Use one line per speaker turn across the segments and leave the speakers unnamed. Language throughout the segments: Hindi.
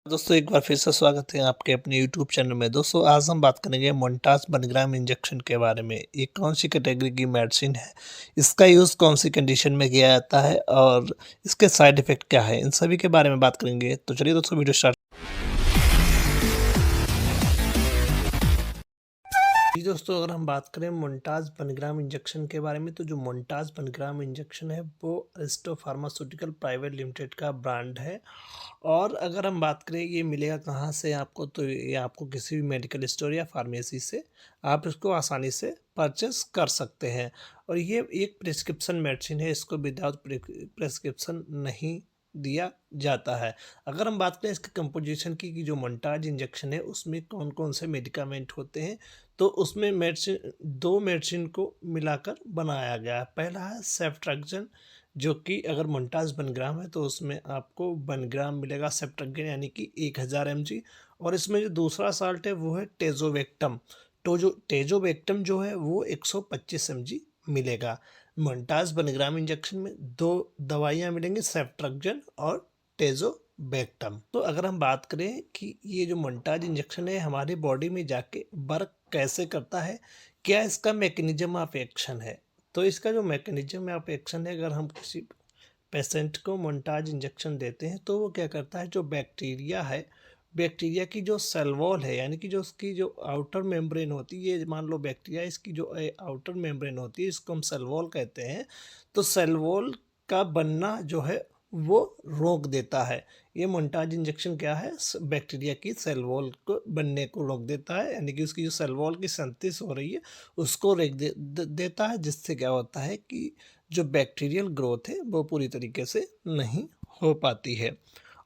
दोस्तों एक बार फिर से स्वागत है आपके अपने YouTube चैनल में। दोस्तों आज हम बात करेंगे मोन्टास बर्नग्राम इंजेक्शन के बारे में। ये कौन सी कैटेगरी की मेडिसिन है, इसका यूज़ कौन सी कंडीशन में किया जाता है और इसके साइड इफ़ेक्ट क्या है, इन सभी के बारे में बात करेंगे। तो चलिए दोस्तों वीडियो स्टार्ट। जी दोस्तों, अगर हम बात करें मोन्टास बर्नग्राम इंजेक्शन के बारे में, तो जो मोन्टास बर्नग्राम इंजेक्शन है वो अरिस्टो फार्मास्यूटिकल प्राइवेट लिमिटेड का ब्रांड है। और अगर हम बात करें ये मिलेगा कहाँ से आपको, तो ये आपको किसी भी मेडिकल स्टोर या फार्मेसी से आप इसको आसानी से परचेस कर सकते हैं। और ये एक प्रिस्क्रिप्शन मेडिसिन है, इसको विदाउट प्रिस्क्रिप्शन नहीं दिया जाता है। अगर हम बात करें इसके कंपोजिशन की कि जो मोन्टाज इंजेक्शन है उसमें कौन कौन से मेडिकामेंट होते हैं, तो उसमें मेडिसिन दो मेडिसिन को मिलाकर बनाया गया है। पहला है सेफ्ट्रैक्सन, जो कि अगर मोन्टास बर्नग्राम है तो उसमें आपको बर्नग्राम मिलेगा सेफ्ट्रैक्सन यानी कि 1000 mg। और इसमें जो दूसरा साल्ट है वो है टेजोवेक्टम। तो जो टेजोवेक्टम जो है वो 125 mg मिलेगा। मोन्टास बर्नग्राम इंजेक्शन में दो दवाइयाँ मिलेंगी, सेफ्ट्रैक्सन और टेजोवेक्टम। तो अगर हम बात करें कि ये जो मोन्टाज इंजेक्शन है हमारी बॉडी में जाके वर्क कैसे करता है, क्या इसका मैकेनिज्म ऑफ एक्शन है, तो इसका जो मैकेनिज्म ऑफ एक्शन है, अगर हम किसी पेशेंट को मोन्टाज इंजेक्शन देते हैं तो वो क्या करता है, जो बैक्टीरिया है, बैक्टीरिया की जो सेल वॉल है यानी कि जो उसकी जो आउटर मेम्ब्रेन होती है, ये मान लो बैक्टीरिया, इसकी जो आउटर मेम्ब्रेन होती है इसको हम सेल वॉल कहते हैं। तो सेल वॉल का बनना जो है वो रोक देता है। ये मोन्टाज इंजेक्शन क्या है, बैक्टीरिया की सेल वॉल को बनने को रोक देता है, यानी कि उसकी जो सेल वॉल की सिंथेसिस हो रही है उसको रोक देता है, जिससे क्या होता है कि जो बैक्टीरियल ग्रोथ है वो पूरी तरीके से नहीं हो पाती है।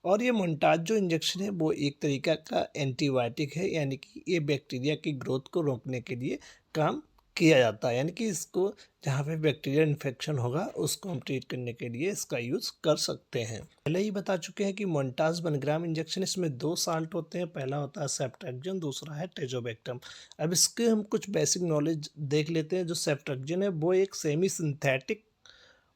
और ये मोन्टाज जो इंजेक्शन है वो एक तरीका का एंटीबायोटिक है, यानी कि ये बैक्टीरिया की ग्रोथ को रोकने के लिए काम किया जाता है, यानी कि इसको जहाँ पे बैक्टीरियल इन्फेक्शन होगा उसको हम ट्रीट करने के लिए इसका यूज़ कर सकते हैं। पहले ही बता चुके हैं कि मोन्टास बर्नग्राम इंजेक्शन, इसमें दो साल्ट होते हैं, पहला होता है सेफ्ट्रैक्सन, दूसरा है टेजोवेक्टम। अब इसके हम कुछ बेसिक नॉलेज देख लेते हैं। जो सेफ्ट्रैक्सन है वो एक semi synthetic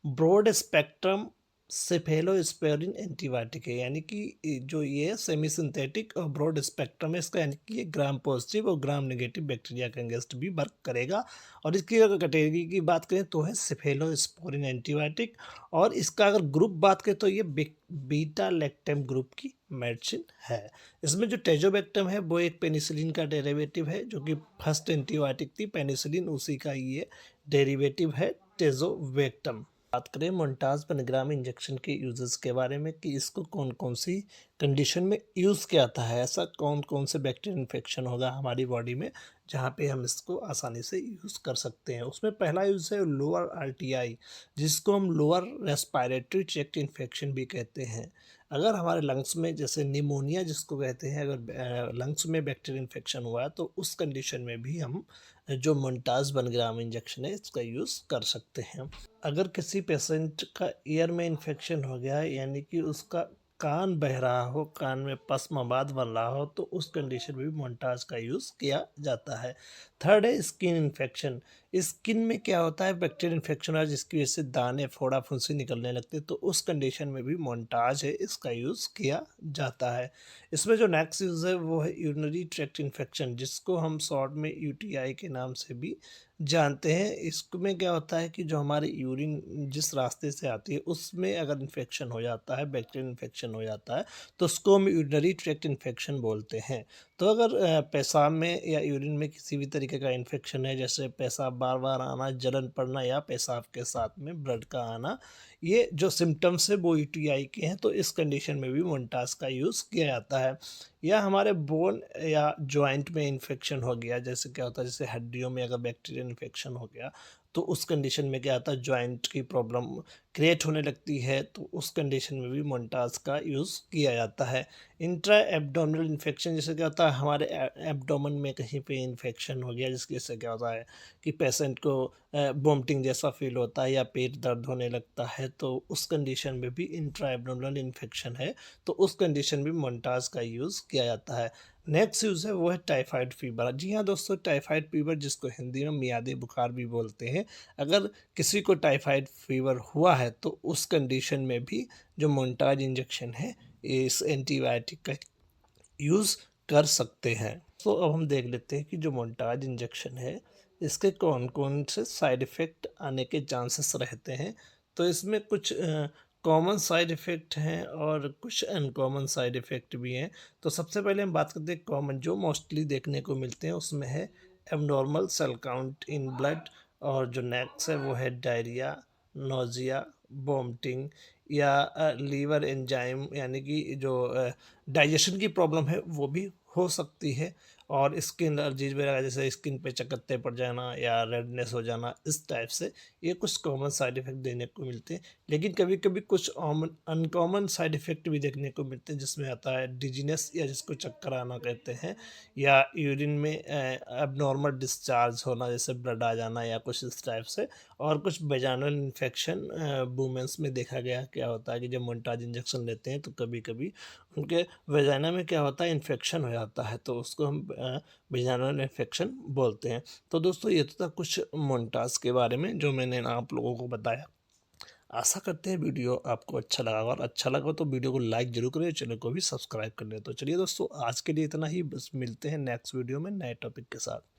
broad spectrum cephalosporin antibiotic है, यानी कि जो ये सेमी सिंथेटिक और ब्रॉड स्पेक्ट्रम है इसका, यानी कि ये ग्राम पॉजिटिव और ग्राम नेगेटिव बैक्टीरिया के अगेंस्ट भी वर्क करेगा। और इसकी अगर कैटेगरी की बात करें तो है सेफेलोस्पोरिन एंटीबायोटिक। और इसका अगर ग्रुप बात करें तो ये बीटा लैक्टम ग्रुप की मेडिसिन है। इसमें जो टेजोवेक्टम है वो एक पेनिसिलिन का डेरिवेटिव है, जो कि फर्स्ट एंटीबायोटिक थी पेनिसिलिन, उसी का ये डेरिवेटिव है टेजोवेक्टम। बात करें मोन्टास बर्नग्राम इंजेक्शन के यूजेस के बारे में कि इसको कौन कौन सी कंडीशन में यूज़ किया जाता है, ऐसा कौन कौन से बैक्टीरियल इन्फेक्शन होगा हमारी बॉडी में जहाँ पे हम इसको आसानी से यूज़ कर सकते हैं। उसमें पहला यूज़ है लोअर आरटीआई, जिसको हम लोअर रेस्पिरेटरी ट्रैक्ट इन्फेक्शन भी कहते हैं। अगर हमारे लंग्स में जैसे निमोनिया जिसको कहते हैं, अगर लंग्स में बैक्टीरियल इन्फेक्शन हुआ है तो उस कंडीशन में भी हम जो मोन्टास बर्नग्राम इंजेक्शन है इसका यूज़ कर सकते हैं। अगर किसी पेशेंट का ईयर में इन्फेक्शन हो गया है, यानी कि उसका कान बह रहा हो, कान में पस मवाद बन रहा हो, तो उस कंडीशन में भी मोन्टाज का यूज़ किया जाता है। थर्ड है स्किन इन्फेक्शन। स्किन में क्या होता है, बैक्टीरियल इन्फेक्शन है जिसकी वजह से दाने फोड़ा फुंसी निकलने लगते हैं, तो उस कंडीशन में भी मोन्टाज है इसका यूज़ किया जाता है। इसमें जो नेक्स्ट यूज़ है वो है यूरिनरी ट्रैक्ट इन्फेक्शन, जिसको हम शॉर्ट में यूटीआई के नाम से भी जानते हैं। इसमें क्या होता है कि जो हमारी यूरिन जिस रास्ते से आती है उसमें अगर इन्फेक्शन हो जाता है, बैक्टीरियल इन्फेक्शन हो जाता है, तो उसको हम यूरिनरी ट्रैक्ट इन्फेक्शन बोलते हैं। तो अगर पेशाब में या यूरिन में किसी भी तरीके का इन्फेक्शन है, जैसे पेशाब बार बार आना, जलन पड़ना या पेशाब के साथ में ब्लड का आना, ये जो सिम्टम्स है वो यूटीआई के हैं, तो इस कंडीशन में भी मोन्टास का यूज़ किया जाता है। या हमारे बोन या जॉइंट में इन्फेक्शन हो गया, जैसे क्या होता है, जैसे हड्डियों में अगर बैक्टीरियल इन्फेक्शन हो गया तो उस कंडीशन में क्या आता है, जॉइंट की प्रॉब्लम क्रिएट होने लगती है, तो उस कंडीशन में भी मोन्टास का यूज़ किया जाता है। इंट्रा एब्डोमिनल इन्फेक्शन, जैसे क्या होता है हमारे एब्डोमेन में कहीं पे इन्फेक्शन हो गया, जिसकी वजह से क्या होता है कि पेशेंट को वोमिटिंग जैसा फील होता है या पेट दर्द होने लगता है, तो उस कंडीशन में भी इंट्रा एब्डोमिनल इन्फेक्शन है, तो उस कंडीशन में मोन्टास का यूज़ किया जाता है। नेक्स्ट यूज़ है वो है टाइफाइड फीवर। जी हाँ दोस्तों, टाइफाइड फीवर जिसको हिंदी में मियादी बुखार भी बोलते हैं, अगर किसी को टाइफाइड फीवर हुआ है तो उस कंडीशन में भी जो मोन्टाज इंजेक्शन है इस एंटीबायोटिक का यूज़ कर सकते हैं। तो अब हम देख लेते हैं कि जो मोन्टाज इंजेक्शन है, इसके कौन-कौन से साइड इफ़ेक्ट आने के चांसेस रहते हैं। तो इसमें कुछ कॉमन साइड इफ़ेक्ट हैं और कुछ अनकॉमन साइड इफ़ेक्ट भी हैं। तो सबसे पहले हम बात करते हैं कॉमन, जो मोस्टली देखने को मिलते हैं, उसमें है abnormal cell count in blood, और जो नेक्स्ट है वो है डायरिया, नोज़िया, वोमिटिंग, या लीवर एंजाइम यानी कि जो डाइजेशन की प्रॉब्लम है वो भी हो सकती है, और स्किन एलर्जीज वगैरह जैसे स्किन पे चकत्ते पड़ जाना या रेडनेस हो जाना, इस टाइप से ये कुछ कॉमन साइड इफ़ेक्ट देखने को मिलते हैं। लेकिन कभी कभी कुछ अनकॉमन साइड इफ़ेक्ट भी देखने को मिलते हैं, जिसमें आता है डिजीनेस, या जिसको चक्कर आना कहते हैं, या यूरिन में एबनॉर्मल डिस्चार्ज होना, जैसे ब्लड आ जाना या कुछ इस टाइप से, और कुछ वेजाइनल इन्फेक्शन वुमेन्स में देखा गया क्या होता है कि जब मोन्टाज इंजेक्शन लेते हैं तो कभी कभी उनके वेजाइना में क्या होता है, इन्फेक्शन हो जाता है, तो उसको हम वेजाइनल इन्फेक्शन बोलते हैं। तो दोस्तों ये तो था कुछ मोन्टाज के बारे में जो मैंने आप लोगों को बताया। आशा करते हैं वीडियो आपको अच्छा लगा, और अच्छा लगा तो वीडियो को लाइक जरूर करें, चैनल को भी सब्सक्राइब कर लें। तो चलिए दोस्तों, आज के लिए इतना ही, बस मिलते हैं नेक्स्ट वीडियो में नए टॉपिक के साथ।